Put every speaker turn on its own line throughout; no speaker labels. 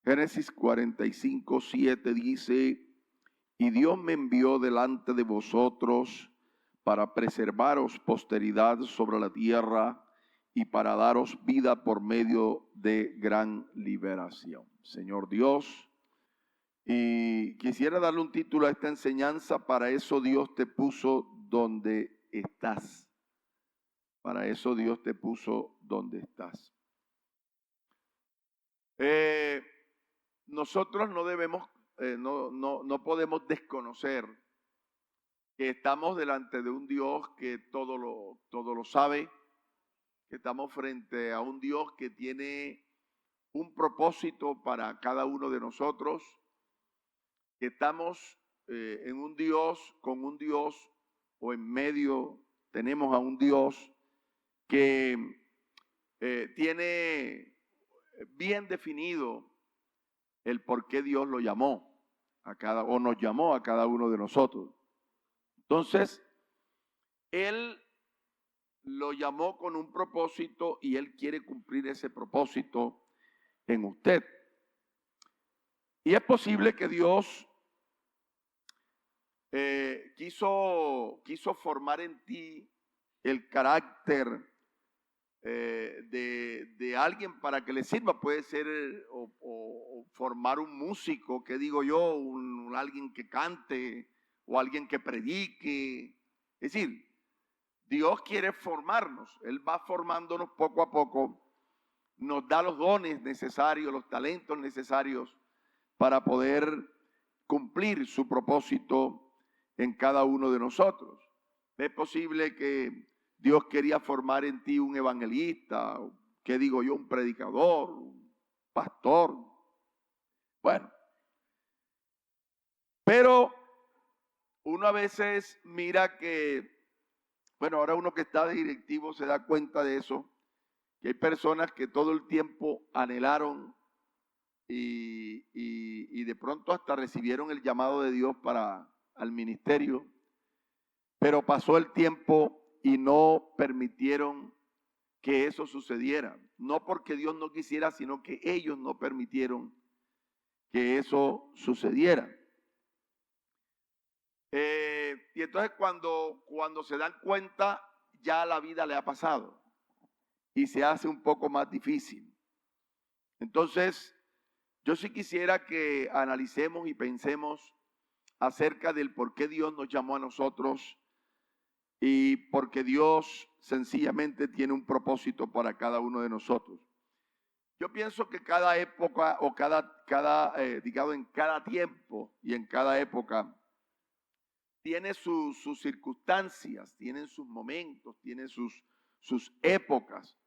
Génesis 45:7 dice: y Dios me envió delante de vosotros para preservaros posteridad sobre la tierra y para daros vida por medio de gran liberación. Señor Dios, y quisiera darle un título a esta enseñanza: para eso Dios te puso donde estás. Para eso Dios te puso donde estás. Nosotros no debemos, no podemos desconocer que estamos delante de un Dios que todo lo sabe, que estamos frente a un Dios que tiene un propósito para cada uno de nosotros, que estamos en un Dios, con un Dios, o en medio tenemos a un Dios que tiene bien definido el por qué Dios lo llamó o nos llamó a cada uno de nosotros. Entonces, Él lo llamó con un propósito y Él quiere cumplir ese propósito en usted. Y es posible que Dios quiso formar en ti el carácter de alguien para que le sirva. Puede ser o formar un músico, que digo yo, alguien que cante o alguien que predique. Es decir, Dios quiere formarnos. Él va formándonos poco a poco, nos da los dones necesarios, los talentos necesarios para poder cumplir su propósito en cada uno de nosotros. Es posible que Dios quería formar en ti un evangelista, ¿qué digo yo? Un predicador, un pastor. Bueno, pero uno a veces mira que, bueno, ahora uno que está de directivo se da cuenta de eso, que hay personas que todo el tiempo anhelaron y de pronto hasta recibieron el llamado de Dios al ministerio, pero pasó el tiempo y no permitieron que eso sucediera. No porque Dios no quisiera, sino que ellos no permitieron que eso sucediera. Y entonces cuando se dan cuenta, ya la vida le ha pasado y se hace un poco más difícil. Entonces, yo sí quisiera que analicemos y pensemos acerca del por qué Dios nos llamó a nosotros y porque Dios sencillamente tiene un propósito para cada uno de nosotros. Yo pienso que cada época o digamos, en cada tiempo y en cada época tiene sus circunstancias, tiene sus momentos, tiene sus épocas,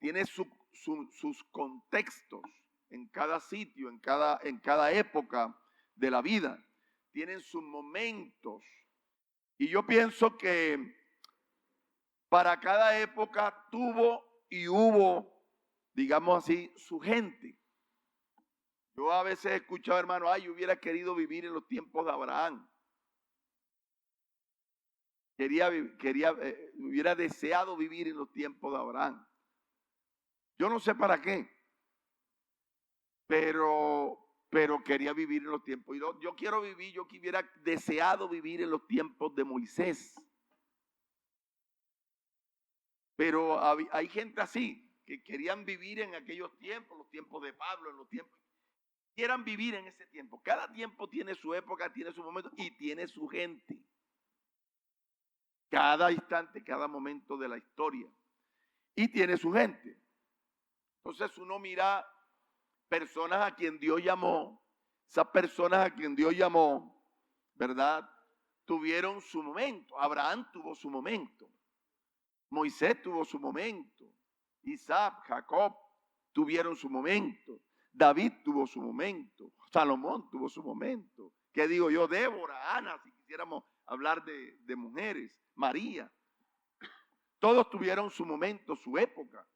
tiene sus contextos en cada sitio, en cada época de la vida. Tienen sus momentos. Y yo pienso que para cada época tuvo y hubo, digamos así, su gente. Yo a veces he escuchado, hermano, yo hubiera querido vivir en los tiempos de Abraham. Hubiera deseado vivir en los tiempos de Abraham. Yo no sé para qué, pero quería vivir en los tiempos. Yo hubiera deseado vivir en los tiempos de Moisés. Pero hay gente así, que querían vivir en aquellos tiempos, los tiempos de Pablo, en los tiempos. Quieran vivir en ese tiempo. Cada tiempo tiene su época, tiene su momento y tiene su gente. Cada instante, cada momento de la historia. Y tiene su gente. Entonces uno mira personas a quien Dios llamó, esas personas a quien Dios llamó, ¿verdad? Tuvieron su momento. Abraham tuvo su momento. Moisés tuvo su momento. Isaac, Jacob tuvieron su momento. David tuvo su momento. Salomón tuvo su momento. ¿Qué digo yo? Débora, Ana, si quisiéramos hablar de mujeres. María. Todos tuvieron su momento, su época,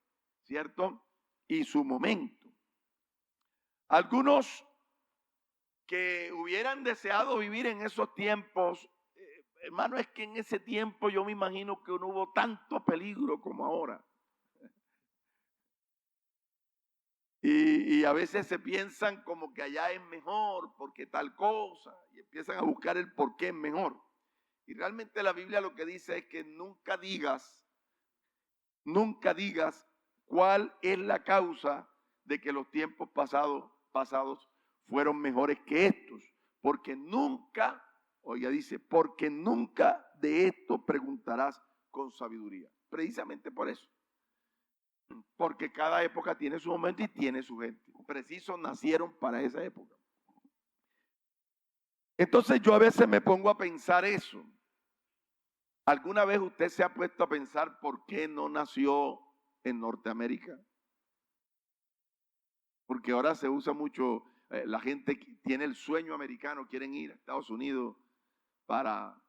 ¿cierto? Y su momento. Algunos que hubieran deseado vivir en esos tiempos, hermano, es que en ese tiempo yo me imagino que no hubo tanto peligro como ahora. Y a veces se piensan como que allá es mejor porque tal cosa, y empiezan a buscar el por qué es mejor. Y realmente la Biblia lo que dice es que nunca digas cuál es la causa de que los tiempos pasados fueron mejores que estos, porque nunca, oiga, dice, porque nunca de esto preguntarás con sabiduría. Precisamente por eso. Porque cada época tiene su momento y tiene su gente. Precisos nacieron para esa época. Entonces yo a veces me pongo a pensar eso. ¿Alguna vez usted se ha puesto a pensar por qué no nació en Norteamérica? Porque ahora se usa mucho, la gente tiene el sueño americano, quieren ir a Estados Unidos para,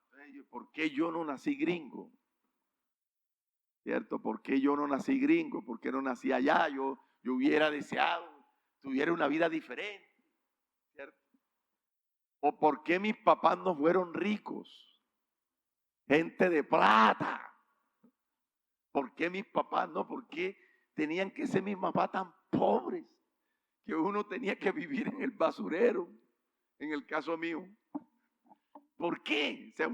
¿por qué yo no nací gringo? ¿Cierto? ¿Por qué yo no nací gringo? ¿Por qué no nací allá? Yo hubiera deseado, tuviera una vida diferente, ¿cierto? ¿O por qué mis papás no fueron ricos? Gente de plata. ¿Por qué mis papás no? ¿Por qué tenían que ser mis papás tan pobres? Que uno tenía que vivir en el basurero, en el caso mío. ¿Por qué? O sea,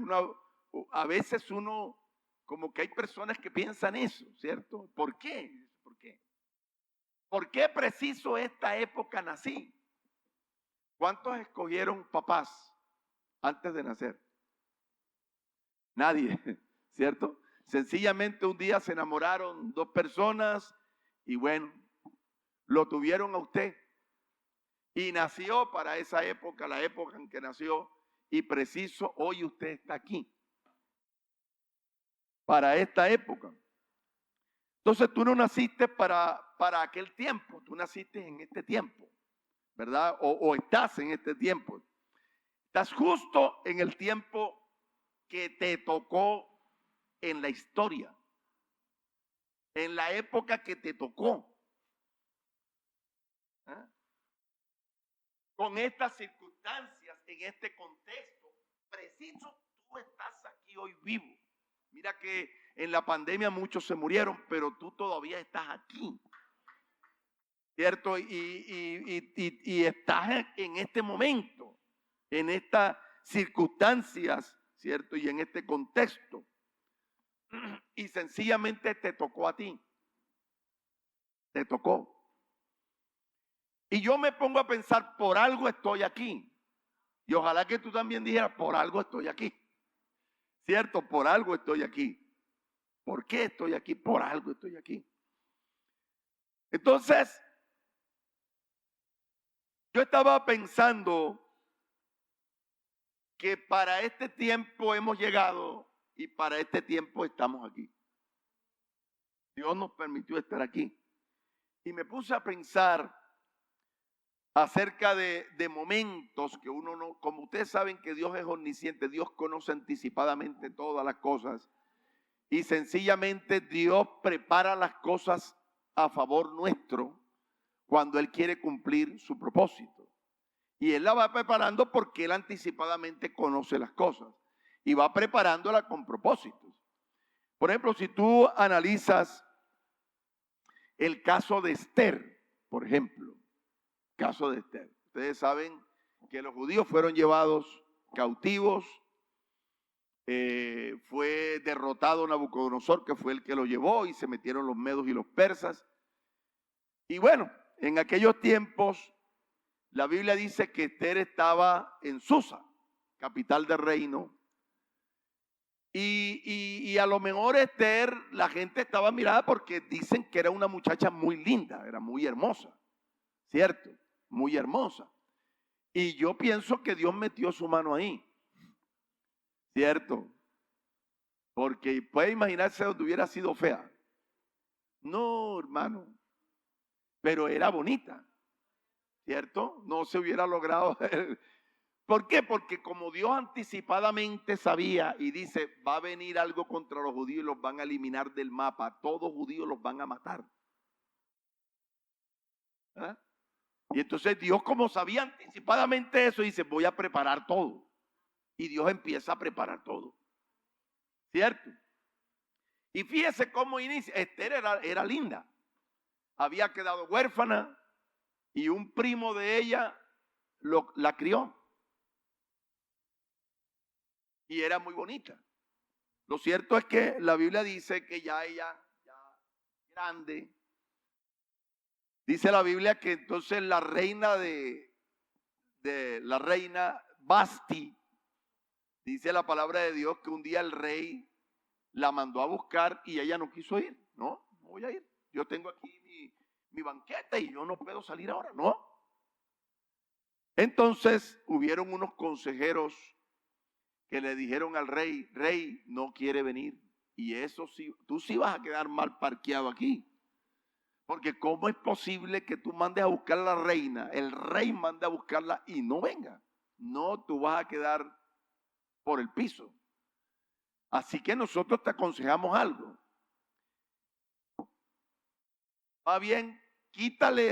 a veces uno, como que hay personas que piensan eso, ¿cierto? ¿Por qué? ¿Por qué? ¿Por qué preciso esta época nací? ¿Cuántos escogieron papás antes de nacer? Nadie, ¿cierto? Sencillamente un día se enamoraron dos personas y bueno, lo tuvieron a usted. Y nació para esa época, la época en que nació, y preciso hoy usted está aquí. Para esta época. Entonces tú no naciste para aquel tiempo, tú naciste en este tiempo, ¿verdad? O estás en este tiempo. Estás justo en el tiempo que te tocó en la historia, en la época que te tocó. ¿Eh? Con estas circunstancias, en este contexto, preciso tú estás aquí hoy vivo. Mira que en la pandemia muchos se murieron, pero tú todavía estás aquí, ¿cierto? Y estás en este momento, en estas circunstancias, ¿cierto? Y en este contexto. Y sencillamente te tocó a ti. Te tocó. Y yo me pongo a pensar, por algo estoy aquí. Y ojalá que tú también dijeras, por algo estoy aquí. ¿Cierto? Por algo estoy aquí. ¿Por qué estoy aquí? Por algo estoy aquí. Entonces, yo estaba pensando que para este tiempo hemos llegado y para este tiempo estamos aquí. Dios nos permitió estar aquí. Y me puse a pensar acerca de momentos que uno no, como ustedes saben que Dios es omnisciente, Dios conoce anticipadamente todas las cosas y sencillamente Dios prepara las cosas a favor nuestro cuando Él quiere cumplir su propósito. Y Él la va preparando porque Él anticipadamente conoce las cosas y va preparándola con propósitos. Por ejemplo, si tú analizas el caso de Esther, por ejemplo, caso de Esther. Ustedes saben que los judíos fueron llevados cautivos, fue derrotado Nabucodonosor, que fue el que lo llevó, y se metieron los medos y los persas. Y bueno, en aquellos tiempos, la Biblia dice que Esther estaba en Susa, capital del reino. Y a lo mejor Esther, la gente estaba mirada porque dicen que era una muchacha muy linda, era muy hermosa, ¿cierto? Muy hermosa. Y yo pienso que Dios metió su mano ahí, ¿cierto? Porque puede imaginarse donde hubiera sido fea. No, hermano, pero era bonita, ¿cierto? No se hubiera logrado. ¿Por qué? Porque como Dios anticipadamente sabía y dice, va a venir algo contra los judíos y los van a eliminar del mapa, todos judíos los van a matar. ¿Ah? Y entonces Dios, como sabía anticipadamente eso, dice, voy a preparar todo. Y Dios empieza a preparar todo. ¿Cierto? Y fíjese cómo inicia. Esther era linda. Había quedado huérfana. y un primo de ella la crió. Y era muy bonita. Lo cierto es que la Biblia dice que ya ella, ya grande, dice la Biblia que entonces la reina la reina Basti, dice la palabra de Dios que un día el rey la mandó a buscar y ella no quiso ir. No voy a ir. Yo tengo aquí mi banquete y yo no puedo salir ahora, ¿no? Entonces hubieron unos consejeros que le dijeron al rey, rey, no quiere venir. Y eso sí, tú sí vas a quedar mal parqueado aquí. Porque ¿cómo es posible que tú mandes a buscar a la reina, el rey mande a buscarla y no venga? No, tú vas a quedar por el piso. Así que nosotros te aconsejamos algo. Va bien, quítale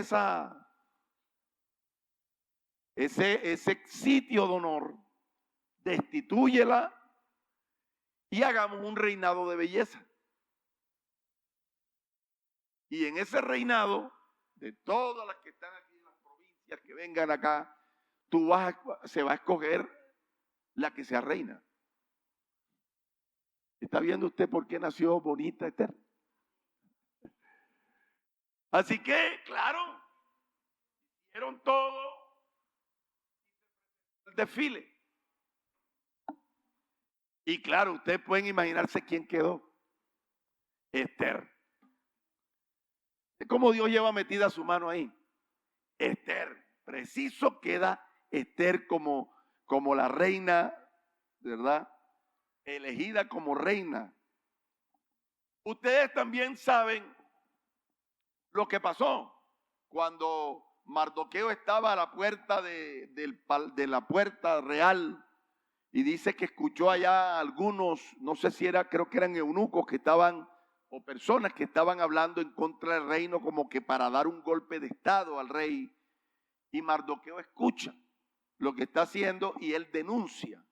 ese sitio de honor, destitúyela y hagamos un reinado de belleza. Y en ese reinado, de todas las que están aquí en las provincias que vengan acá, se va a escoger la que sea reina. ¿Está viendo usted por qué nació bonita Esther? Así que, claro, hicieron todo el desfile. Y claro, ustedes pueden imaginarse quién quedó. Esther. Es como Dios lleva metida su mano ahí. Esther. Preciso queda Esther como la reina, ¿verdad? Elegida como reina. Ustedes también saben lo que pasó cuando Mardoqueo estaba a la puerta de la puerta real y dice que escuchó allá algunos, no sé si creo que eran eunucos que estaban, o personas que estaban hablando en contra del reino como que para dar un golpe de estado al rey. Y Mardoqueo escucha lo que está haciendo y él denuncia.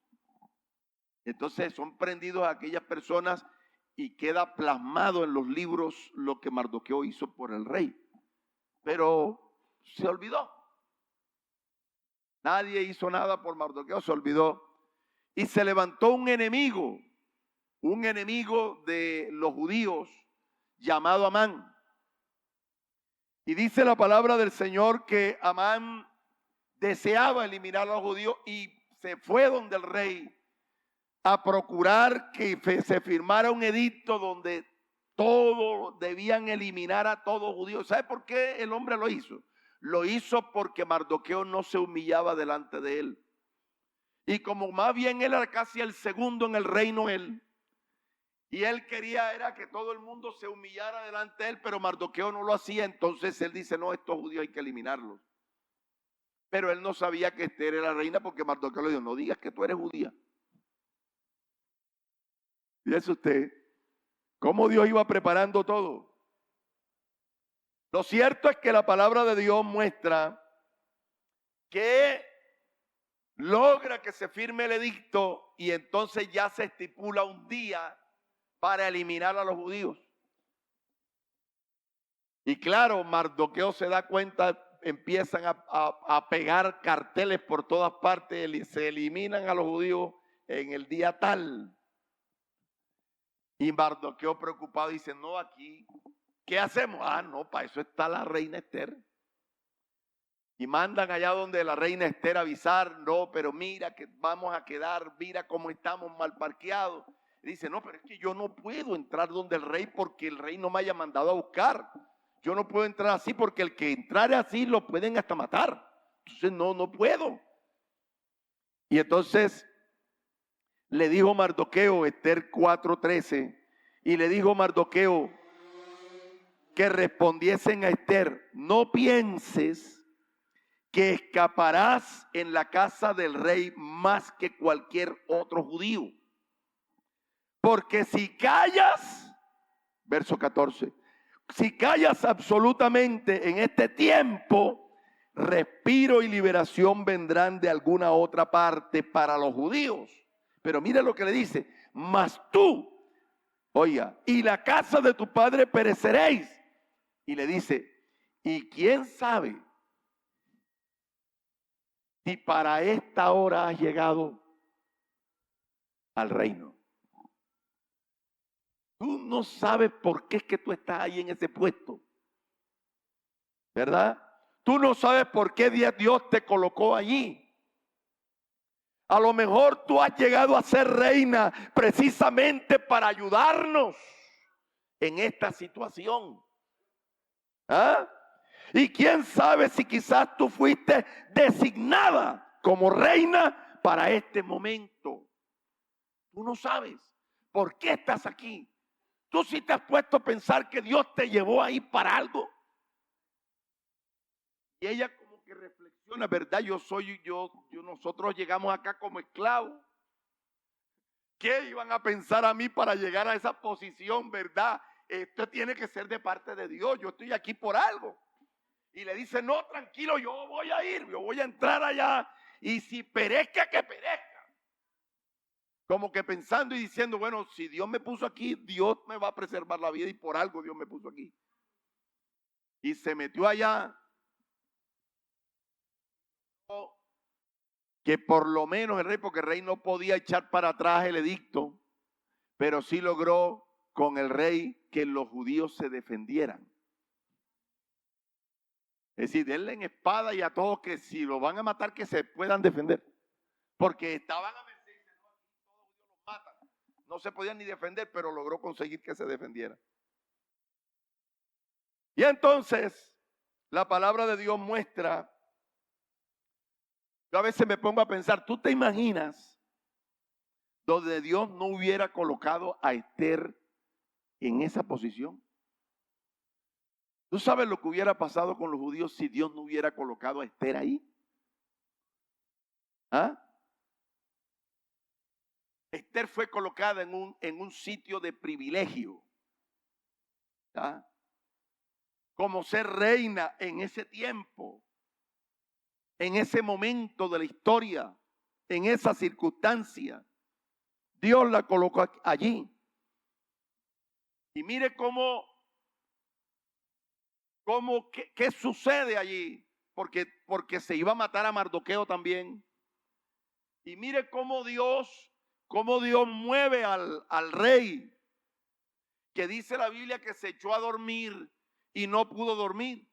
Entonces son prendidos aquellas personas y queda plasmado en los libros lo que Mardoqueo hizo por el rey. Pero se olvidó. Nadie hizo nada por Mardoqueo, se olvidó. Y se levantó un enemigo de los judíos llamado Amán. Y dice la palabra del Señor que Amán deseaba eliminar a los judíos y se fue donde el rey a procurar que se firmara un edicto donde todos debían eliminar a todos judíos. ¿Sabe por qué el hombre lo hizo? Lo hizo porque Mardoqueo no se humillaba delante de él. Y como más bien él era casi el segundo en el reino, y él quería era que todo el mundo se humillara delante de él, pero Mardoqueo no lo hacía. Entonces él dice, no, estos judíos hay que eliminarlos. Pero él no sabía que Esther era reina porque Mardoqueo le dijo, no digas que tú eres judía. Fíjese usted cómo Dios iba preparando todo. Lo cierto es que la palabra de Dios muestra que logra que se firme el edicto y entonces ya se estipula un día para eliminar a los judíos. Y claro, Mardoqueo se da cuenta, empiezan a pegar carteles por todas partes, se eliminan a los judíos en el día tal. Y Mardoqueo preocupado dice, no, aquí, ¿qué hacemos? Ah, no, para eso está la reina Esther. Y mandan allá donde la reina Esther a avisar, no, pero mira que vamos a quedar, mira cómo estamos mal parqueados. Y dice, no, pero es que yo no puedo entrar donde el rey porque el rey no me haya mandado a buscar. Yo no puedo entrar así porque el que entrare así lo pueden hasta matar. Entonces no puedo. Y entonces le dijo Mardoqueo, Esther 4:13, y le dijo Mardoqueo que respondiesen a Esther, no pienses que escaparás en la casa del rey más que cualquier otro judío. Porque si callas, verso 14, si callas absolutamente en este tiempo, respiro y liberación vendrán de alguna otra parte para los judíos. Pero mira lo que le dice, mas tú, oiga, y la casa de tu padre pereceréis. Y le dice, ¿y quién sabe si para esta hora has llegado al reino. Tú no sabes por qué es que tú estás ahí en ese puesto, ¿verdad? Tú no sabes por qué Dios te colocó allí. A lo mejor tú has llegado a ser reina precisamente para ayudarnos en esta situación. ¿Ah? Y quién sabe si quizás tú fuiste designada como reina para este momento. Tú no sabes por qué estás aquí. Tú sí te has puesto a pensar que Dios te llevó ahí para algo. Y ella como que reflexiona, ¿verdad? Nosotros llegamos acá como esclavos. ¿Qué iban a pensar a mí para llegar a esa posición, verdad? Esto tiene que ser de parte de Dios. Yo estoy aquí por algo. Y le dice, no, tranquilo, yo voy a ir, yo voy a entrar allá. Y si perezca, que perezca. Como que pensando y diciendo, bueno, si Dios me puso aquí, Dios me va a preservar la vida y por algo Dios me puso aquí. Y se metió allá. Que por lo menos el rey, porque el rey no podía echar para atrás el edicto, pero sí logró con el rey que los judíos se defendieran. Es decir, denle en espada y a todos que si lo van a matar que se puedan defender. Porque estaban a merced, todos los matan. No se podían ni defender, pero logró conseguir que se defendieran. Y entonces, la palabra de Dios muestra, yo a veces me pongo a pensar, ¿tú te imaginas donde Dios no hubiera colocado a Esther en esa posición? ¿Tú sabes lo que hubiera pasado con los judíos si Dios no hubiera colocado a Esther ahí? ¿Ah? Esther fue colocada en un sitio de privilegio. ¿Ah? Como ser reina en ese tiempo, en ese momento de la historia, en esa circunstancia. Dios la colocó allí. Y mire qué sucede allí, porque se iba a matar a Mardoqueo también. Y mire cómo Dios mueve al rey, que dice la Biblia que se echó a dormir y no pudo dormir.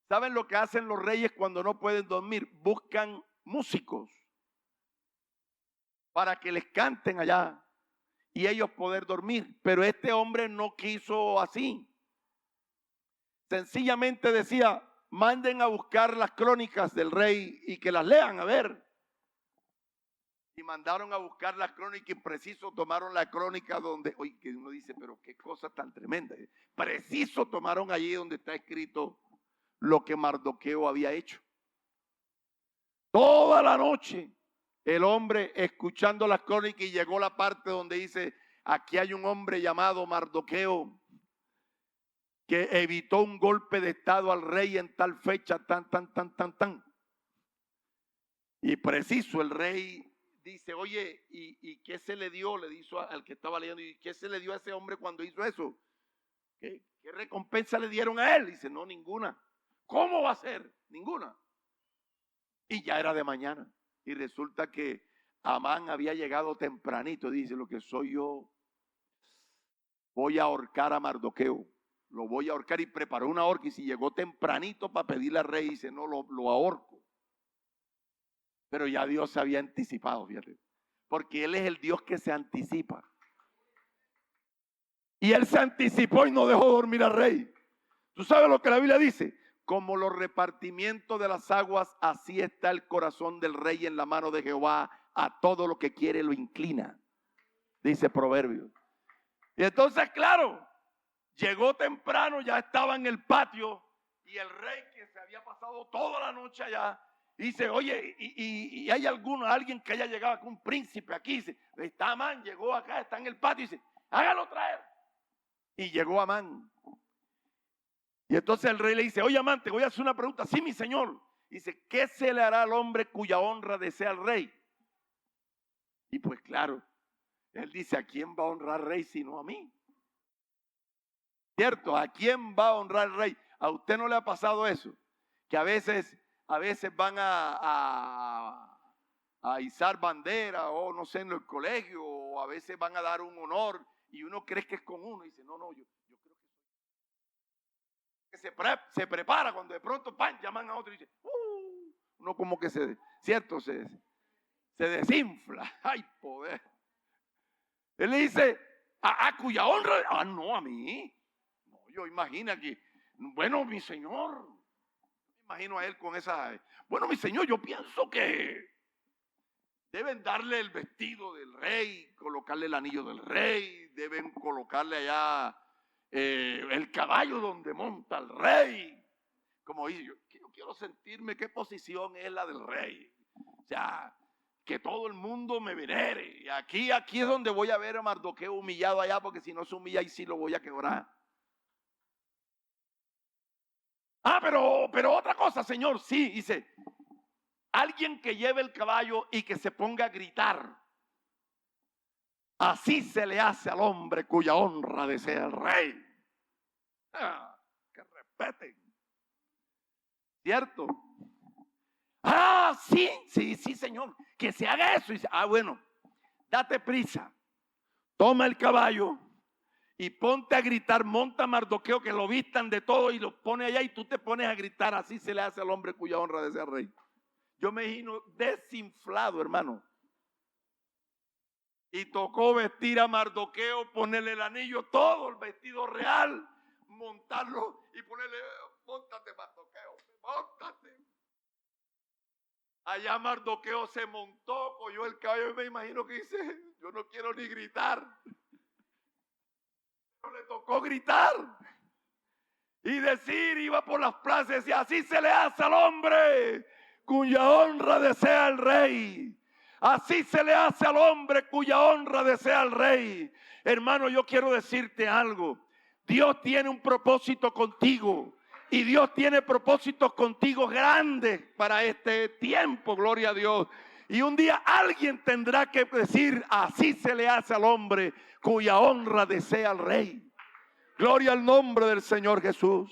¿Saben lo que hacen los reyes cuando no pueden dormir? Buscan músicos para que les canten allá y ellos poder dormir. Pero este hombre no quiso así. Sencillamente decía, manden a buscar las crónicas del rey y que las lean, a ver. Y mandaron a buscar las crónicas y preciso tomaron la crónica donde, oye, que uno dice, pero qué cosa tan tremenda. Preciso tomaron allí donde está escrito lo que Mardoqueo había hecho. Toda la noche el hombre escuchando las crónicas y llegó la parte donde dice, aquí hay un hombre llamado Mardoqueo que evitó un golpe de estado al rey en tal fecha, tan. Y preciso, el rey dice, oye, ¿y qué se le dio? Le dijo al que estaba leyendo, ¿y qué se le dio a ese hombre cuando hizo eso? ¿Qué recompensa le dieron a él? Dice, no, ninguna. ¿Cómo va a ser? Ninguna. Y ya era de mañana. Y resulta que Amán había llegado tempranito. Dice, lo que soy yo, voy a ahorcar a Mardoqueo. Lo voy a ahorcar y preparó una horca. Y si llegó tempranito para pedirle al rey, dice, no, lo ahorco. Pero ya Dios se había anticipado, fíjate. Porque Él es el Dios que se anticipa. Y Él se anticipó y no dejó dormir al rey. ¿Tú sabes lo que la Biblia dice? Como los repartimientos de las aguas, así está el corazón del rey en la mano de Jehová. A todo lo que quiere lo inclina. Dice Proverbios. Y entonces, claro, llegó temprano, ya estaba en el patio. Y el rey, que se había pasado toda la noche allá, dice, oye, ¿y hay alguien que haya llegado acá, un príncipe aquí? Dice, está Amán, llegó acá, está en el patio. Dice, hágalo traer. Y llegó Amán. Y entonces el rey le dice, oye Amán, te voy a hacer una pregunta. Sí, mi señor. Dice, ¿qué se le hará al hombre cuya honra desea el rey? Y pues claro, él dice, ¿a quién va a honrar el rey sino a mí? ¿Cierto? ¿A quién va a honrar el rey? ¿A usted no le ha pasado eso? Que a veces a veces van a izar bandera o no sé, en el colegio, o a veces van a dar un honor y uno cree que es con uno y dice, no, yo creo que se prepara cuando de pronto ¡pam! Llaman a otro y dice, uno como que ¿cierto? Se desinfla. ¡Ay, poder! Él le dice, a cuya honra, no, a mí. No, yo imagino que, bueno, mi señor, me imagino a él con esa, bueno, mi señor, yo pienso que deben darle el vestido del rey, colocarle el anillo del rey, deben colocarle allá el caballo donde monta el rey. Como dice, yo quiero sentirme qué posición es la del rey. O sea, que todo el mundo me venere. Y aquí es donde voy a ver a Mardoqueo humillado allá, porque si no se humilla ahí sí lo voy a quebrar. Pero otra cosa, señor, sí, dice, alguien que lleve el caballo y que se ponga a gritar. Así se le hace al hombre cuya honra desea el rey. Que respeten. ¿Cierto? Sí, señor. Que se haga eso. Y dice, bueno, date prisa. Toma el caballo y ponte a gritar. Monta a Mardoqueo, que lo vistan de todo y lo pone allá y tú te pones a gritar. Así se le hace al hombre cuya honra desea el rey. Yo me imagino desinflado, hermano. Y tocó vestir a Mardoqueo, ponerle el anillo, todo el vestido real, montarlo y ponerle, móntate Mardoqueo, móntate. Allá Mardoqueo se montó, cogió el caballo y me imagino que dice, yo no quiero ni gritar. Pero le tocó gritar y decir, iba por las plazas y decía, así se le hace al hombre cuya honra desea el rey. Así se le hace al hombre cuya honra desea el rey. Hermano, yo quiero decirte algo. Dios tiene un propósito contigo. Y Dios tiene propósitos contigo grandes para este tiempo, gloria a Dios. Y un día alguien tendrá que decir, así se le hace al hombre cuya honra desea el rey. Gloria al nombre del Señor Jesús.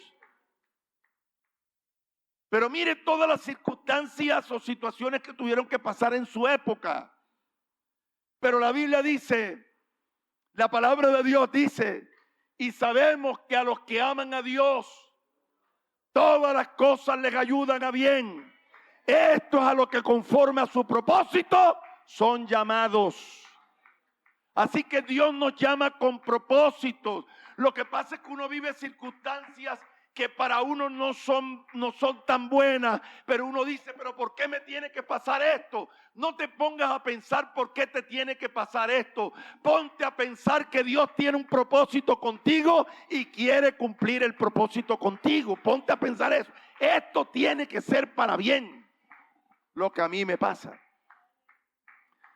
Pero mire todas las circunstancias o situaciones que tuvieron que pasar en su época. Pero la Biblia dice, la palabra de Dios dice, y sabemos que a los que aman a Dios, todas las cosas les ayudan a bien. Estos a los que conforme a su propósito son llamados. Así que Dios nos llama con propósitos. Lo que pasa es que uno vive circunstancias que para uno no son tan buenas, pero uno dice, pero ¿por qué me tiene que pasar esto? No te pongas a pensar por qué te tiene que pasar esto. Ponte a pensar que Dios tiene un propósito contigo y quiere cumplir el propósito contigo. Ponte a pensar eso. Esto tiene que ser para bien, lo que a mí me pasa.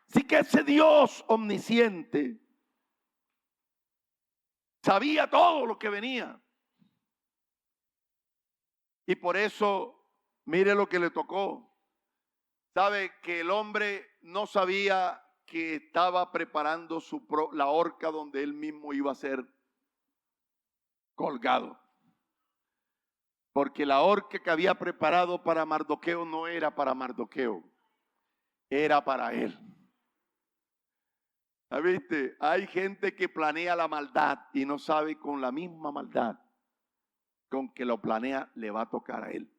Así que ese Dios omnisciente sabía todo lo que venía. Y por eso, mire lo que le tocó. Sabe que el hombre no sabía que estaba preparando la horca donde él mismo iba a ser colgado. Porque la horca que había preparado para Mardoqueo no era para Mardoqueo, era para él. ¿Viste? Hay gente que planea la maldad y no sabe con la misma maldad con que lo planea le va a tocar a él.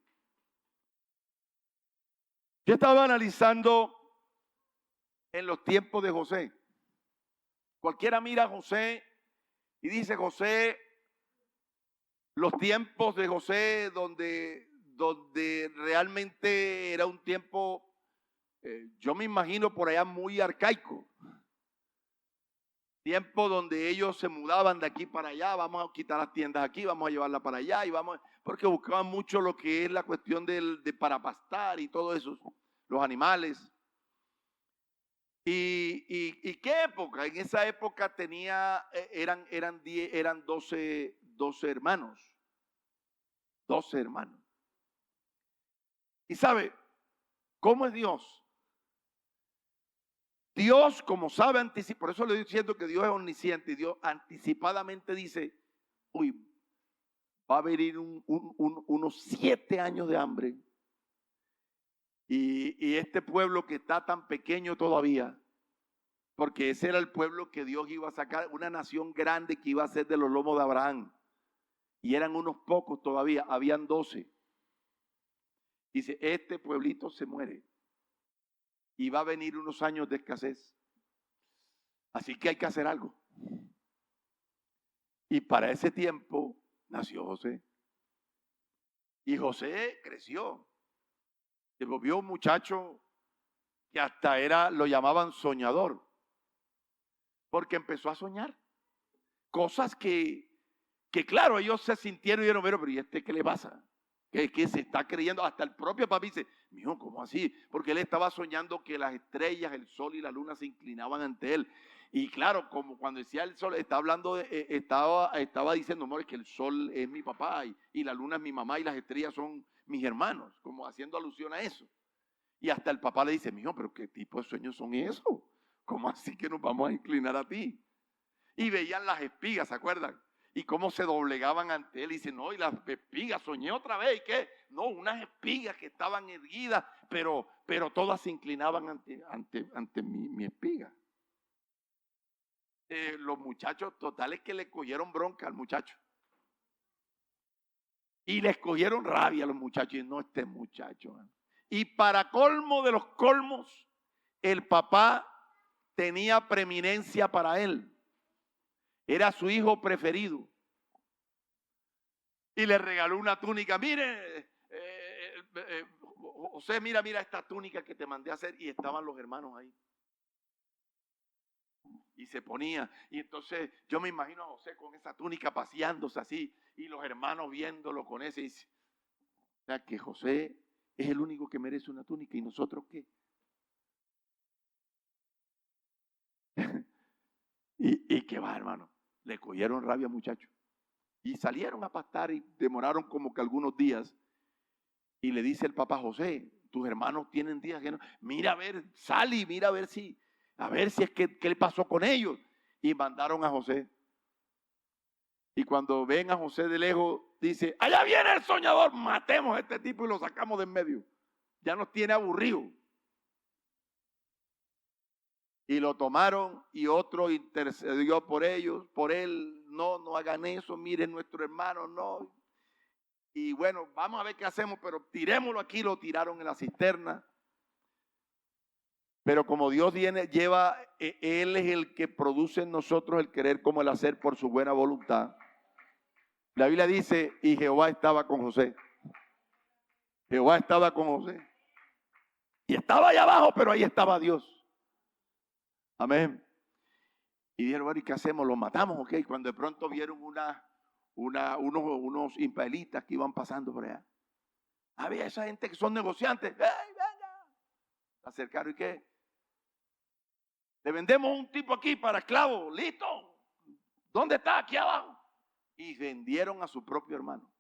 Yo estaba analizando en los tiempos de José. Cualquiera mira a José y dice, José, los tiempos de José donde realmente era un tiempo, yo me imagino por allá muy arcaico. Tiempo donde ellos se mudaban de aquí para allá, vamos a quitar las tiendas aquí, vamos a llevarla para allá, porque buscaban mucho lo que es la cuestión de para pastar y todo eso, los animales. ¿Y qué época? En esa época eran 12 hermanos. 12 hermanos. ¿Y sabe cómo es Dios? Dios, como sabe anticipar, por eso le estoy diciendo que Dios es omnisciente, y Dios anticipadamente dice, va a venir unos 7 años de hambre, Y este pueblo que está tan pequeño todavía, porque ese era el pueblo que Dios iba a sacar, una nación grande que iba a ser de los lomos de Abraham. Y eran unos pocos todavía, habían 12. Dice, este pueblito se muere y va a venir unos años de escasez. Así que hay que hacer algo. Y para ese tiempo nació José. Y José creció. Se volvió un muchacho que hasta lo llamaban soñador. Porque empezó a soñar. Cosas que claro, ellos se sintieron y dijeron, pero ¿y este qué le pasa? Que se está creyendo. Hasta el propio papi dice, mijo, ¿cómo así? Porque él estaba soñando que las estrellas, el sol y la luna se inclinaban ante él. Y claro, como cuando decía el sol, estaba diciendo, amor, es que el sol es mi papá y la luna es mi mamá y las estrellas son mis hermanos, como haciendo alusión a eso. Y hasta el papá le dice, mijo, pero ¿qué tipo de sueños son esos? ¿Cómo así que nos vamos a inclinar a ti? Y veían las espigas, ¿se acuerdan? Y cómo se doblegaban ante él. Y dice, no, y las espigas, soñé otra vez. ¿Y qué? No, unas espigas que estaban erguidas, pero todas se inclinaban ante mi espiga. Los muchachos totales que le cogieron bronca al muchacho. Y les cogieron rabia a los muchachos. Y no, este muchacho. Y para colmo de los colmos, el papá tenía preeminencia para él. Era su hijo preferido. Y le regaló una túnica. Mire, José, mira esta túnica que te mandé a hacer. Y estaban los hermanos ahí. Y se ponía. Y entonces yo me imagino a José con esa túnica paseándose así. Y los hermanos viéndolo con ese. O sea que José es el único que merece una túnica. ¿Y nosotros qué? y qué va, hermano. Le cogieron rabia, muchachos. Y salieron a pastar y demoraron como que algunos días. Y le dice el papá, José, tus hermanos tienen días que no. Mira a ver, sal y mira a ver si es que qué le pasó con ellos. Y mandaron a José. Y cuando ven a José de lejos, dice, allá viene el soñador, matemos a este tipo y lo sacamos de en medio. Ya nos tiene aburrido. Y lo tomaron y otro intercedió por ellos, por él, no hagan eso, miren nuestro hermano, no. Y bueno, vamos a ver qué hacemos, pero tirémoslo aquí, lo tiraron en la cisterna. Pero como Dios lleva, Él es el que produce en nosotros el querer como el hacer por su buena voluntad. La Biblia dice, y Jehová estaba con José. Jehová estaba con José. Y estaba allá abajo, pero ahí estaba Dios. Amén. Y dijeron, bueno, ¿y qué hacemos? ¿Los matamos? Ok. Cuando de pronto vieron unos israelitas que iban pasando por allá. Había esa gente que son negociantes. ¡Ey, venga! Acercaron y ¿qué? Le vendemos un tipo aquí para esclavo. Listo. ¿Dónde está? Aquí abajo. Y vendieron a su propio hermano.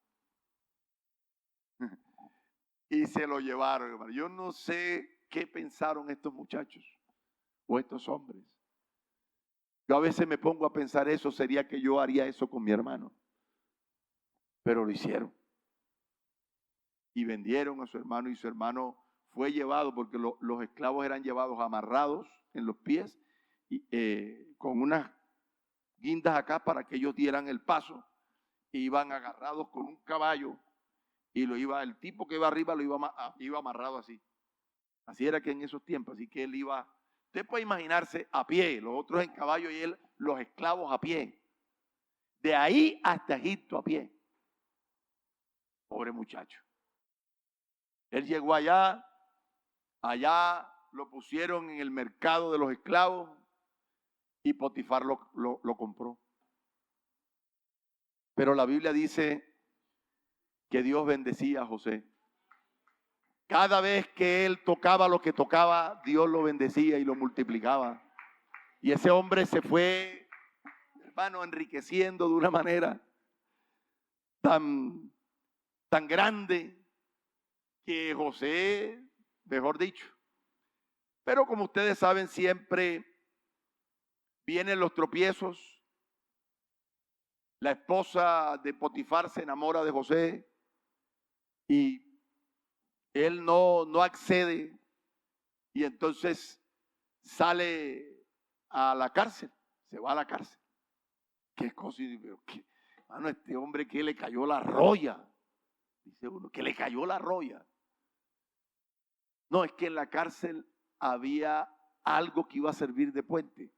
Y se lo llevaron, hermano. Yo no sé qué pensaron estos muchachos o estos hombres. Yo a veces me pongo a pensar eso, sería que yo haría eso con mi hermano. Pero lo hicieron. Y vendieron a su hermano y su hermano fue llevado porque los esclavos eran llevados amarrados en los pies y, con unas guindas acá para que ellos dieran el paso. Iban agarrados con un caballo y el tipo que iba arriba lo iba amarrado así. Así era que en esos tiempos, así que él iba, usted puede imaginarse a pie, los otros en caballo y él, los esclavos a pie. De ahí hasta Egipto a pie. Pobre muchacho. Él llegó allá lo pusieron en el mercado de los esclavos y Potifar lo compró. Pero la Biblia dice que Dios bendecía a José. Cada vez que él tocaba lo que tocaba, Dios lo bendecía y lo multiplicaba. Y ese hombre se fue, hermano, enriqueciendo de una manera tan grande que José, mejor dicho. Pero como ustedes saben, siempre vienen los tropiezos. La esposa de Potifar se enamora de José y Él no accede y entonces sale a la cárcel, se va a la cárcel. ¿Qué cosa? Pero qué, mano, este hombre que le cayó la roya. Dice uno, que le cayó la roya. No, es que en la cárcel había algo que iba a servir de puente.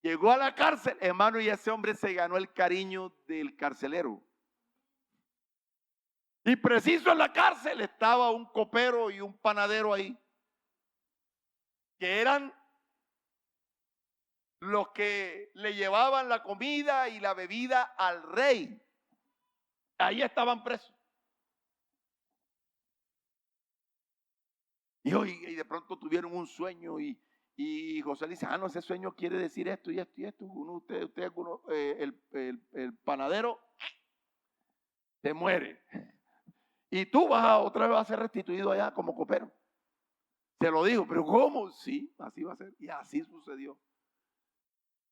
Llegó a la cárcel, hermano, y ese hombre se ganó el cariño del carcelero. Y preciso en la cárcel estaba un copero y un panadero ahí, que eran los que le llevaban la comida y la bebida al rey. Ahí estaban presos. Y de pronto tuvieron un sueño y José le dice, no, ese sueño quiere decir esto y esto y esto. El panadero se muere. Y tú otra vez a ser restituido allá como copero. Se lo dijo, pero ¿cómo? Sí, así va a ser. Y así sucedió.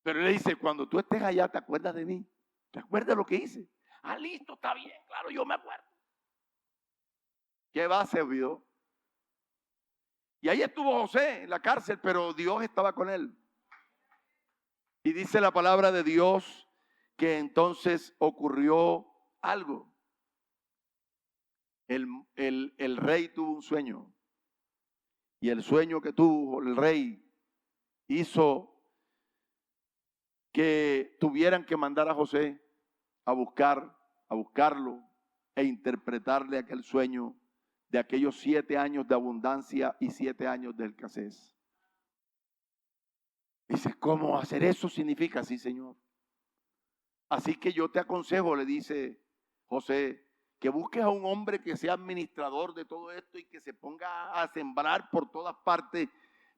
Pero él le dice, cuando tú estés allá, ¿te acuerdas de mí? ¿Te acuerdas de lo que hice? Listo, está bien, claro, yo me acuerdo. ¿Qué va? Se olvidó. Y ahí estuvo José en la cárcel, pero Dios estaba con él. Y dice la palabra de Dios que entonces ocurrió algo. El rey tuvo un sueño. Y el sueño que tuvo el rey hizo que tuvieran que mandar a José a buscarlo e interpretarle aquel sueño de aquellos 7 años de abundancia y 7 años de escasez. Dice, ¿cómo hacer eso? Significa, sí, Señor. Así que yo te aconsejo, le dice José, que busques a un hombre que sea administrador de todo esto y que se ponga a sembrar por todas partes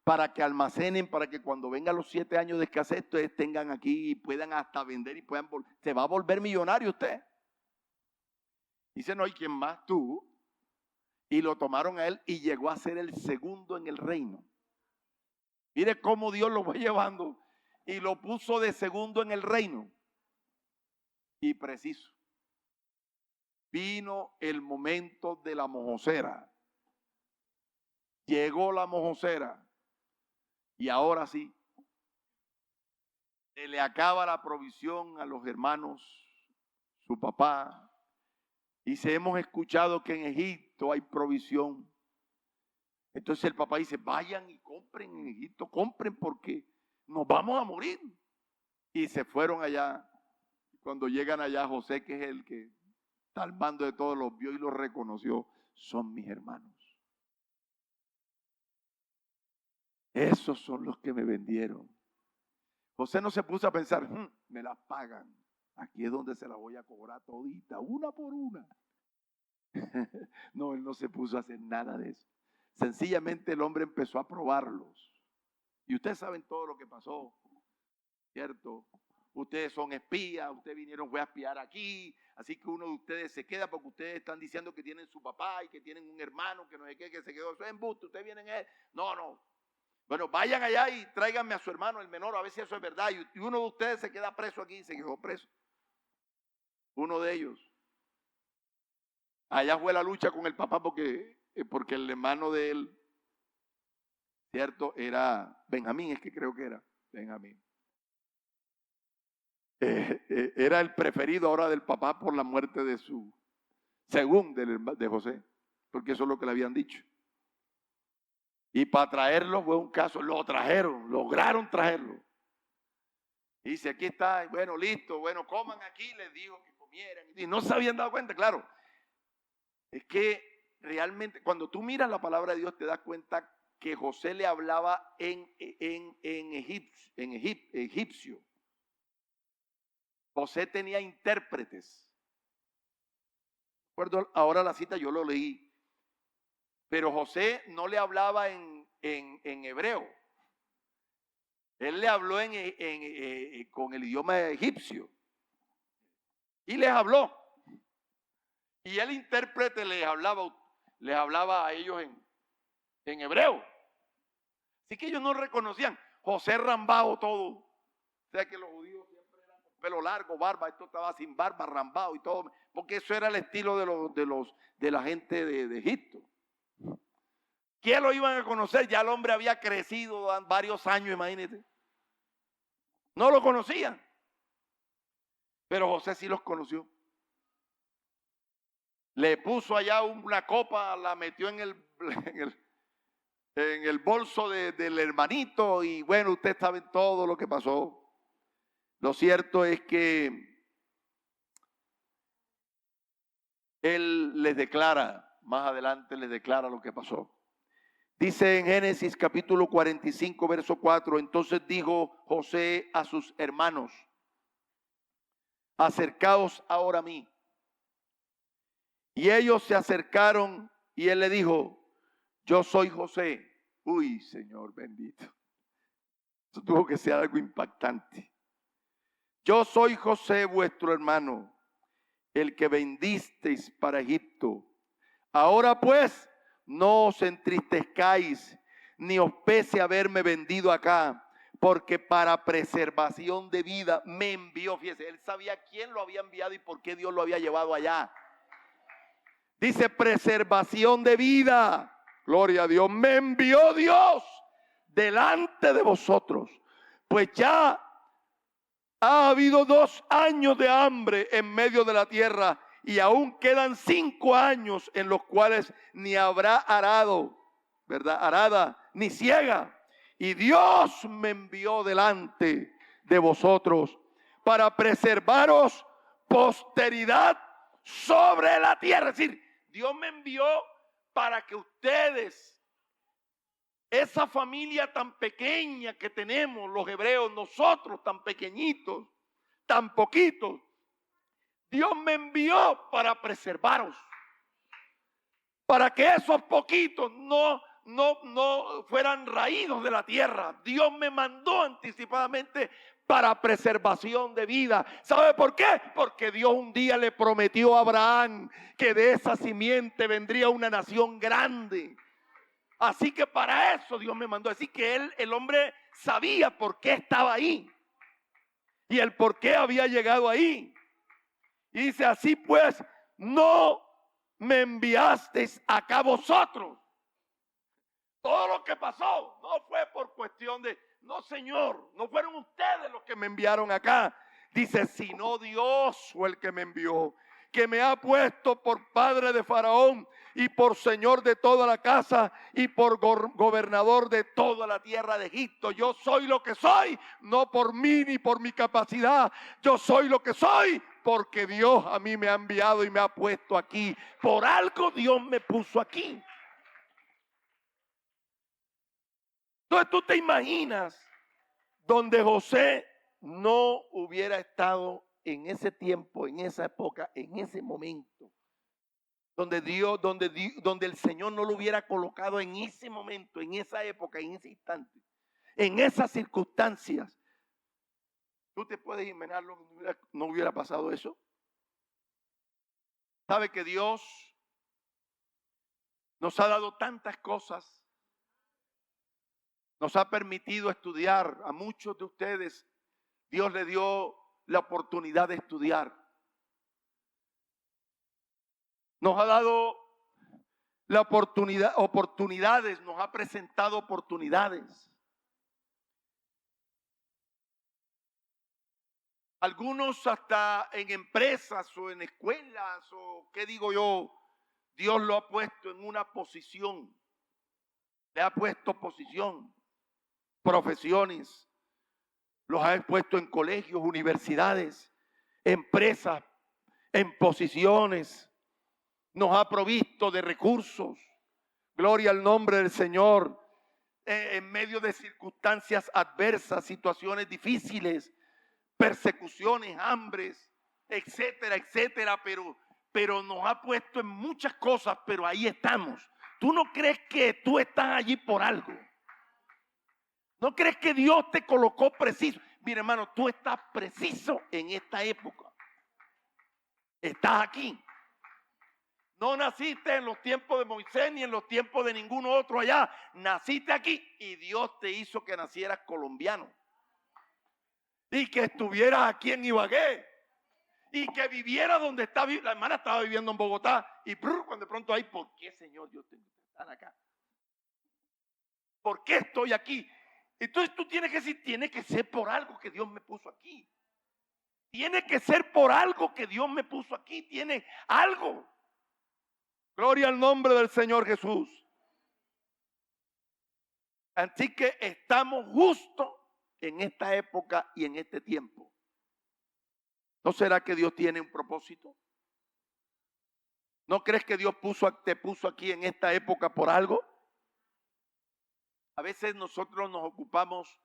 para que almacenen, para que cuando vengan los 7 años de escasez, ustedes tengan aquí y puedan hasta vender y puedan se va a volver millonario usted. Dice, no, ¿y quién más? Tú. Y lo tomaron a él y llegó a ser el segundo en el reino. Mire cómo Dios lo va llevando y lo puso de segundo en el reino. Y preciso. Vino el momento de la mojosera. Llegó la mojosera. Y ahora sí, se le acaba la provisión a los hermanos, su papá. Y se hemos escuchado que en Egipto hay provisión. Entonces el papá dice, vayan y compren en Egipto, compren porque nos vamos a morir. Y se fueron allá. Cuando llegan allá, José, que es el que está al mando de todos, los vio y los reconoció. Son mis hermanos. Esos son los que me vendieron. José no se puso a pensar, me las pagan. Aquí es donde se las voy a cobrar todita, una por una. No, él no se puso a hacer nada de eso. Sencillamente el hombre empezó a probarlos. Y ustedes saben todo lo que pasó, ¿cierto? Ustedes son espías, ustedes vinieron fue a espiar aquí, así que uno de ustedes se queda porque ustedes están diciendo que tienen su papá y que tienen un hermano que no sé qué, que se quedó. Eso es embuste, ustedes vienen a él. No. Bueno, vayan allá y tráiganme a su hermano, el menor, a ver si eso es verdad. Y uno de ustedes se queda preso aquí, se quedó preso. Uno de ellos. Allá fue la lucha con el papá porque el hermano de él, ¿cierto? Era Benjamín, es que creo que era Benjamín. Era el preferido ahora del papá por la muerte de según de José, porque eso es lo que le habían dicho. Y para traerlo fue un caso, lo trajeron, lograron traerlo. Y dice, aquí está, bueno, listo, bueno, coman aquí, les digo que comieran. Y no se habían dado cuenta, claro. Es que realmente cuando tú miras la palabra de Dios te das cuenta que José le hablaba en egipcio. José tenía intérpretes. Recuerdo ahora la cita, yo lo leí. Pero José no le hablaba en hebreo. Él le habló con el idioma egipcio. Y les habló. Y el intérprete les hablaba a ellos en hebreo. Así que ellos no reconocían. José rambao todo. O sea que los judíos siempre eran pelo largo, barba, esto estaba sin barba, rambado y todo, porque eso era el estilo de la gente de Egipto. ¿Quién lo iban a conocer? Ya el hombre había crecido varios años, imagínate. No lo conocían, pero José sí los conoció. Le puso allá una copa, la metió en el bolso del hermanito y bueno, ustedes saben todo lo que pasó. Lo cierto es que él les declara, más adelante les declara lo que pasó. Dice en Génesis capítulo 45, verso 4, entonces dijo José a sus hermanos, acercaos ahora a mí. Y ellos se acercaron y él le dijo, yo soy José. Uy, Señor bendito. Esto tuvo que ser algo impactante. Yo soy José, vuestro hermano, el que vendisteis para Egipto. Ahora pues, no os entristezcáis, ni os pese haberme vendido acá, porque para preservación de vida me envió. Fíjese, él sabía quién lo había enviado y por qué Dios lo había llevado allá. Dice preservación de vida. Gloria a Dios. Me envió Dios delante de vosotros. Pues ya ha habido 2 años de hambre en medio de la tierra y aún quedan 5 años en los cuales ni habrá arado, ¿verdad? Arada, ni siega. Y Dios me envió delante de vosotros para preservaros posteridad sobre la tierra. Es decir, Dios me envió para que ustedes, esa familia tan pequeña que tenemos los hebreos, nosotros tan pequeñitos, tan poquitos, Dios me envió para preservaros, para que esos poquitos no fueran raídos de la tierra. Dios me mandó anticipadamente para preservación de vida. ¿Sabe por qué? Porque Dios un día le prometió a Abraham que de esa simiente vendría una nación grande. Así que para eso Dios me mandó. Así que el hombre sabía por qué estaba ahí y el por qué había llegado ahí. Y dice, así pues, no me enviasteis acá vosotros. Todo lo que pasó no fue por cuestión de, no Señor, no fueron ustedes los que me enviaron acá. Dice, sino Dios fue el que me envió, que me ha puesto por padre de Faraón y por señor de toda la casa y por gobernador de toda la tierra de Egipto. Yo soy lo que soy, no por mí ni por mi capacidad. Yo soy lo que soy porque Dios a mí me ha enviado y me ha puesto aquí. Por algo Dios me puso aquí. Entonces tú te imaginas donde José no hubiera estado en ese tiempo, en esa época, en ese momento, donde el Señor no lo hubiera colocado en ese momento, en esa época, en ese instante, en esas circunstancias. ¿Tú te puedes imaginar lo que no hubiera pasado eso? ¿Sabe que Dios nos ha dado tantas cosas? Nos ha permitido estudiar. A muchos de ustedes Dios le dio la oportunidad de estudiar. Nos ha dado la oportunidades, nos ha presentado oportunidades. Algunos hasta en empresas o en escuelas o qué digo yo, Dios lo ha puesto en una posición. Le ha puesto posición, profesiones, los ha puesto en colegios, universidades, empresas, en posiciones, nos ha provisto de recursos. Gloria al nombre del Señor. En medio de circunstancias adversas, situaciones difíciles, persecuciones, hambres, etcétera, etcétera, pero nos ha puesto en muchas cosas, pero ahí estamos. ¿Tú no crees que tú estás allí por algo? ¿No crees que Dios te colocó preciso? Mira, hermano, tú estás preciso en esta época. Estás aquí. No naciste en los tiempos de Moisés ni en los tiempos de ningún otro allá. Naciste aquí y Dios te hizo que nacieras colombiano. y que estuvieras aquí en Ibagué y que viviera donde está. La hermana estaba viviendo en Bogotá y cuando de pronto hay, ¿por qué, Señor, yo tengo que estar acá? ¿Por qué estoy aquí? Entonces tú tienes que decir, tiene que ser por algo que Dios me puso aquí. Tiene que ser por algo que Dios me puso aquí. Tiene algo. Gloria al nombre del Señor Jesús. Así que estamos justo en esta época y en este tiempo. ¿No será que Dios tiene un propósito? ¿No crees que Dios te puso aquí en esta época por algo? A veces nosotros nos ocupamos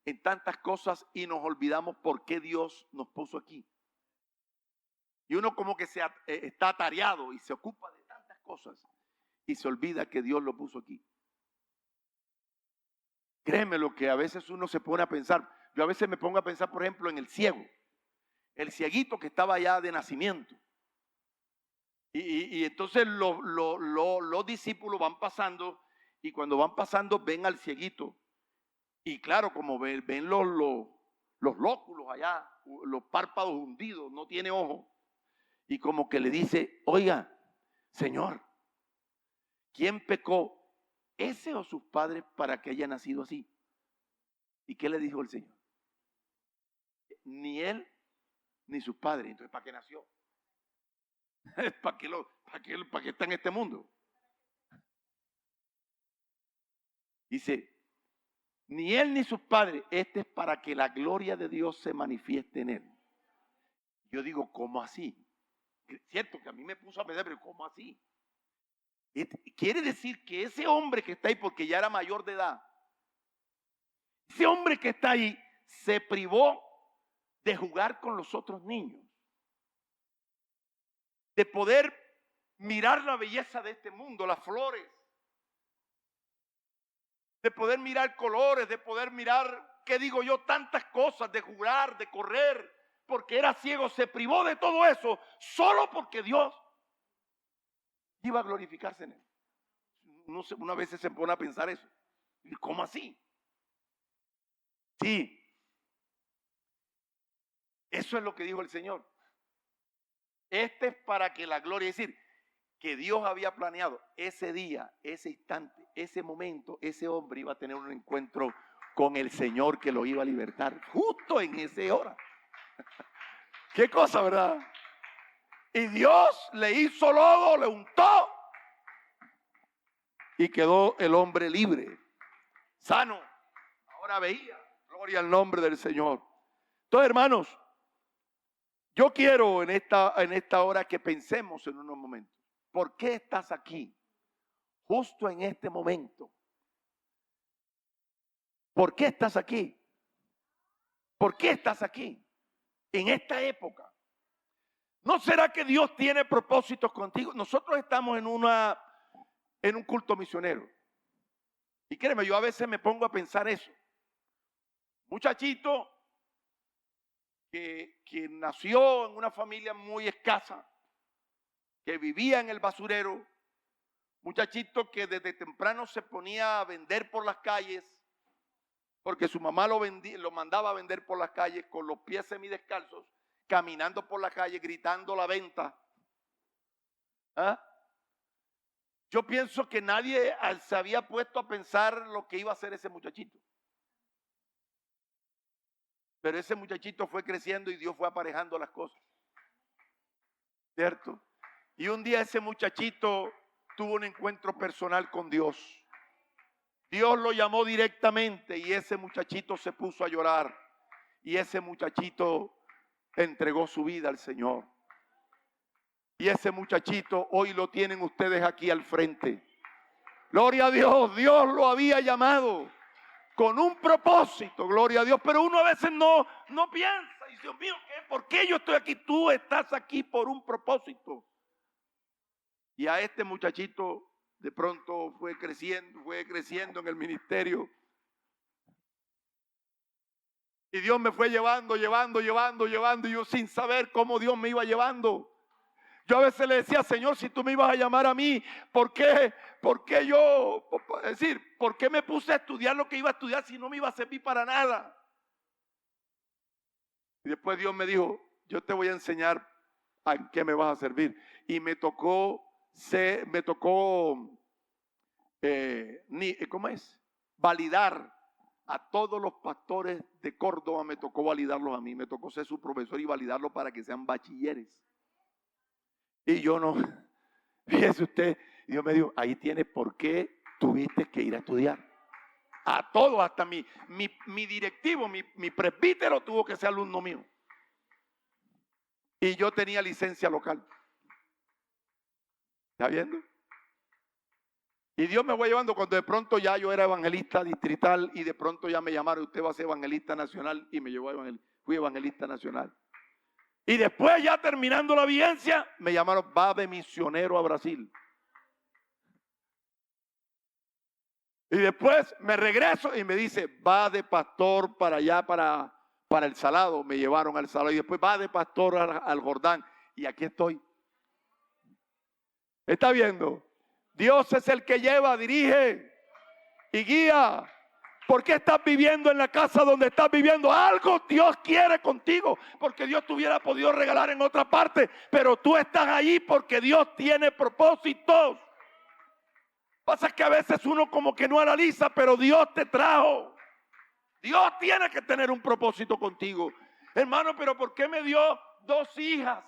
en tantas cosas y nos olvidamos por qué Dios nos puso aquí. Y uno como que está atareado y se ocupa de tantas cosas y se olvida que Dios lo puso aquí. Créeme lo que a veces uno se pone a pensar. Yo a veces me pongo a pensar, por ejemplo, en el ciego. El cieguito que estaba ya de nacimiento. Y entonces los discípulos van pasando y cuando van pasando ven al cieguito. Y claro, como ven los lóculos allá, los párpados hundidos, no tiene ojo. Y como que le dice, oiga, Señor, ¿quién pecó? ¿Ese o sus padres para que haya nacido así? ¿Y qué le dijo el Señor? Ni él ni sus padres. Entonces, ¿para qué nació? ¿Para qué está en este mundo? Dice, ni él ni sus padres, este es para que la gloria de Dios se manifieste en él. Yo digo, ¿cómo así? Es cierto que a mí me puso a pensar, pero ¿cómo así? Quiere decir que ese hombre que está ahí, porque ya era mayor de edad, ese hombre que está ahí se privó de jugar con los otros niños, de poder mirar la belleza de este mundo, las flores, de poder mirar colores, de poder mirar, ¿qué digo yo? Tantas cosas, de jugar, de correr, porque era ciego, se privó de todo eso solo porque Dios iba a glorificarse en él. Una vez se pone a pensar eso. ¿Cómo así? Sí. Eso es lo que dijo el Señor. Este es para que la gloria, es decir, que Dios había planeado ese día, ese instante, ese momento, ese hombre iba a tener un encuentro con el Señor que lo iba a libertar justo en esa hora. Qué cosa, ¿verdad? Y Dios le hizo lodo, le untó y quedó el hombre libre, sano. Ahora veía, gloria al nombre del Señor. Entonces, hermanos, yo quiero en esta hora que pensemos en unos momentos. ¿Por qué estás aquí? Justo en este momento. ¿Por qué estás aquí? ¿Por qué estás aquí? En esta época. ¿No será que Dios tiene propósitos contigo? Nosotros estamos en un culto misionero. Y créeme, yo a veces me pongo a pensar eso. Muchachito que nació en una familia muy escasa, que vivía en el basurero, muchachito que desde temprano se ponía a vender por las calles, porque su mamá lo mandaba a vender por las calles con los pies semidescalzos, caminando por la calle, gritando la venta. ¿Ah? Yo pienso que nadie se había puesto a pensar lo que iba a hacer ese muchachito. Pero ese muchachito fue creciendo y Dios fue aparejando las cosas. ¿Cierto? Y un día ese muchachito tuvo un encuentro personal con Dios. Dios lo llamó directamente y ese muchachito se puso a llorar. Y ese muchachito entregó su vida al Señor. Y ese muchachito hoy lo tienen ustedes aquí al frente. Gloria a Dios, Dios lo había llamado con un propósito, gloria a Dios. Pero uno a veces no piensa, y Dios mío, ¿por qué yo estoy aquí? Tú estás aquí por un propósito. Y a este muchachito de pronto fue creciendo en el ministerio. Y Dios me fue llevando, y yo sin saber cómo Dios me iba llevando. Yo a veces le decía, Señor, si tú me ibas a llamar a mí, ¿por qué yo? Es decir, ¿por qué me puse a estudiar lo que iba a estudiar si no me iba a servir para nada? Y después Dios me dijo, yo te voy a enseñar a qué me vas a servir. Y me tocó, ¿cómo es? Validar a todos los pastores de Córdoba, me tocó validarlos a mí. Me tocó ser su profesor y validarlos para que sean bachilleres. Y yo no, fíjese usted, Dios me dijo, ahí tiene por qué tuviste que ir a estudiar. A todos, hasta mi directivo, mi presbítero tuvo que ser alumno mío. Y yo tenía licencia local. ¿Está viendo? Y Dios me fue llevando cuando de pronto ya yo era evangelista distrital y de pronto ya me llamaron, usted va a ser evangelista nacional, y me llevó a fui evangelista nacional. Y después ya terminando la vigencia, me llamaron, va de misionero a Brasil. Y después me regreso y me dice, va de pastor para allá, para el Salado. Me llevaron al Salado y después va de pastor al Jordán. Y aquí estoy. ¿Está viendo? Dios es el que lleva, dirige y guía. ¿Por qué estás viviendo en la casa donde estás viviendo? Algo Dios quiere contigo, porque Dios te hubiera podido regalar en otra parte, pero tú estás ahí porque Dios tiene propósitos. Pasa que a veces uno como que no analiza, pero Dios te trajo. Dios tiene que tener un propósito contigo. Hermano, pero ¿por qué me dio 2 hijas?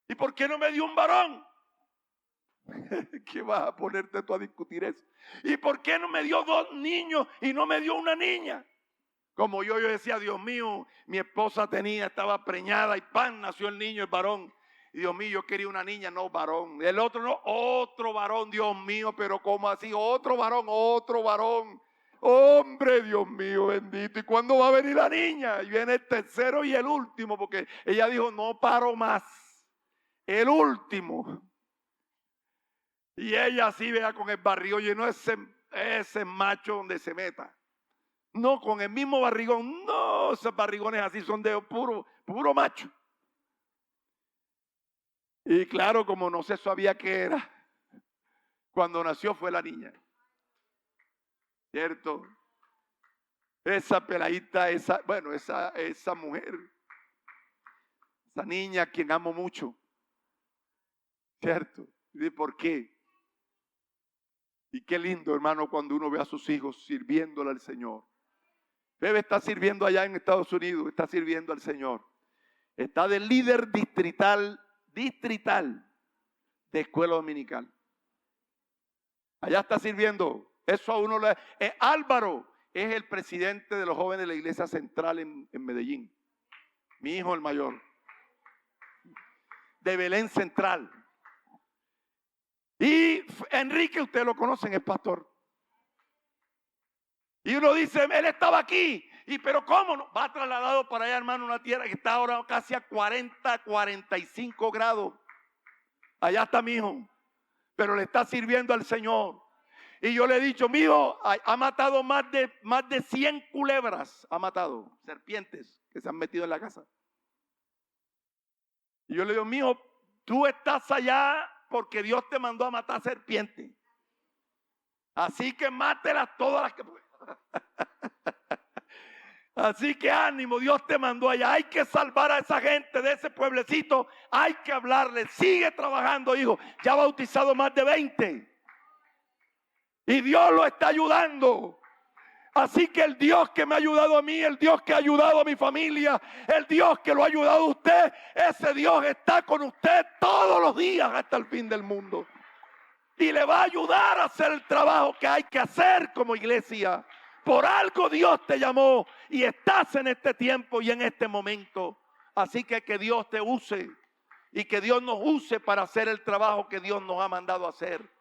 ¿Y por qué no me dio un varón? ¿Qué vas a ponerte tú a discutir eso? ¿Y por qué no me dio 2 niños y no me dio una niña? Como yo decía, Dios mío, mi esposa estaba preñada y ¡pam! Nació el niño, el varón. Y Dios mío, yo quería una niña, no varón. El otro no, otro varón, Dios mío, pero ¿cómo así? Otro varón, otro varón. Hombre, Dios mío, bendito. ¿Y cuándo va a venir la niña? Y viene el tercero y el último, porque ella dijo, no paro más. El último. Y ella así, vea, con el barrigón lleno, ese macho donde se meta. No, con el mismo barrigón. No, esos barrigones así son de puro macho. Y claro, como no se sabía qué era, cuando nació fue la niña. ¿Cierto? Esa peladita, esa mujer, esa niña a quien amo mucho. ¿Cierto? ¿Y por qué? Y qué lindo, hermano, cuando uno ve a sus hijos sirviéndole al Señor. Bebe está sirviendo allá en Estados Unidos, está sirviendo al Señor. Está de líder distrital de escuela dominical. Allá está sirviendo. Eso a uno le... Álvaro es el presidente de los jóvenes de la iglesia central en Medellín. Mi hijo el mayor. De Belén Central. Y Enrique, ustedes lo conocen, es pastor. Y uno dice, él estaba aquí. Pero ¿cómo no? Va trasladado para allá, hermano, una tierra que está ahora casi a 40, 45 grados. Allá está mi hijo. Pero le está sirviendo al Señor. Y yo le he dicho, mi hijo ha matado más de 100 culebras. Ha matado serpientes que se han metido en la casa. Y yo le digo, mi hijo, tú estás allá porque Dios te mandó a matar serpientes. Así que mátelas todas las que puedas. Así que ánimo, Dios te mandó allá. Hay que salvar a esa gente de ese pueblecito. Hay que hablarle. Sigue trabajando, hijo. Ya ha bautizado más de 20. Y Dios lo está ayudando. Así que el Dios que me ha ayudado a mí, el Dios que ha ayudado a mi familia, el Dios que lo ha ayudado a usted, ese Dios está con usted todos los días hasta el fin del mundo. Y le va a ayudar a hacer el trabajo que hay que hacer como iglesia. Por algo Dios te llamó y estás en este tiempo y en este momento. Así que Dios te use y que Dios nos use para hacer el trabajo que Dios nos ha mandado a hacer.